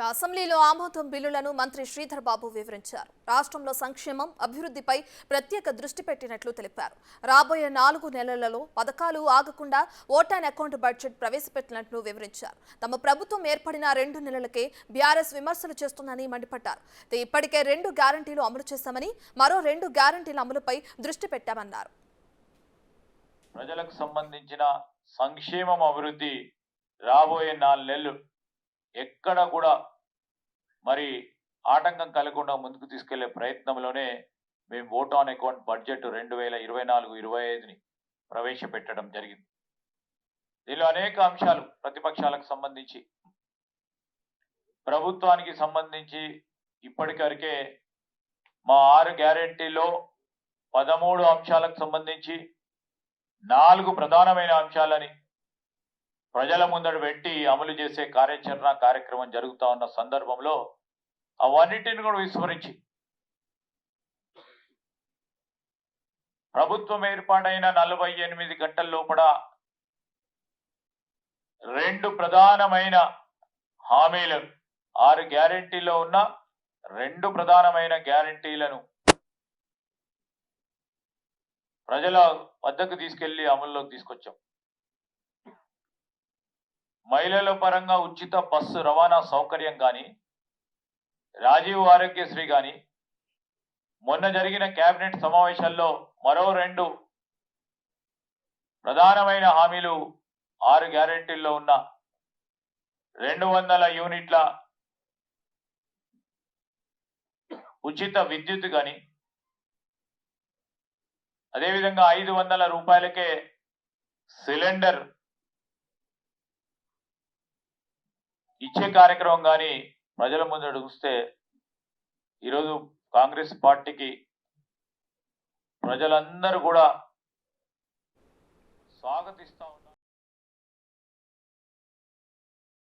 అసెంబ్లీలో ఆమోదం బిల్లులను మంత్రి శ్రీధర్ బాబు వివరించారు. రాష్ట్రంలో సంక్షేమం, అభివృద్ధిపై ప్రత్యేక దృష్టి పెట్టినట్లు తెలిపారు. రాబోయే 4 నెలలలో పథకాలు ఆగకుండా ఓటాన్ అకౌంట్ బడ్జెట్ ప్రవేశపెట్టినట్లు వివరించారు. తమ ప్రభుత్వం ఏర్పడిన 2 నెలలకే బీఆర్ఎస్ విమర్శలు చేస్తుందని మండిపడ్డారు. ఇప్పటికే 2 గ్యారంటీలు అమలు చేశామని, మరో 2 గ్యారంటీల అమలుపై దృష్టి పెట్టామన్నారు. ప్రజలకు సంబంధించిన సంక్షేమం, అభివృద్ధి రాబోయే 4 నెలలు ఎక్కడ కూడా మరి ఆటంకం కలగకుండా ముందుకు తీసుకెళ్లే ప్రయత్నంలోనే మేము ఓట్ ఆన్ అకౌంట్ బడ్జెట్ 2024-25ని ప్రవేశపెట్టడం జరిగింది. దీనిలో అనేక అంశాలు ప్రతిపక్షాలకు సంబంధించి, ప్రభుత్వానికి సంబంధించి ఇప్పటికరికే మా 6 గ్యారెంటీలో 13 అంశాలకు సంబంధించి 4 ప్రధానమైన అంశాలని ప్రజల ముందడు పెట్టి అమలు చేసే కార్యక్రమం జరుగుతా ఉన్న సందర్భంలో అవన్నిటిని కూడా విస్మరించి ప్రభుత్వం ఏర్పాటైన 48 గంటల లోపల 2 ప్రధానమైన హామీలు, 6 గ్యారెంటీలో ఉన్న 2 ప్రధానమైన గ్యారెంటీలను ప్రజల వద్దకు తీసుకెళ్లి అమల్లోకి తీసుకొచ్చాం. మహిళల పరంగా ఉచిత బస్సు రవాణా సౌకర్యం కానీ, రాజీవ్ ఆరోగ్యశ్రీ కానీ, మొన్న జరిగిన కేబినెట్ సమావేశాల్లో మరో 2 ప్రధానమైన హామీలు 6 గ్యారెంటీల్లో ఉన్న 200 యూనిట్ల ఉచిత విద్యుత్ కానీ, అదేవిధంగా 500 రూపాయలకే సిలిండర్ ఇచ్చే కార్యక్రమం కానీ ప్రజల ముందు చూస్తే ఈరోజు కాంగ్రెస్ పార్టీకి ప్రజలందరూ కూడా స్వాగతిస్తా ఉన్నారు.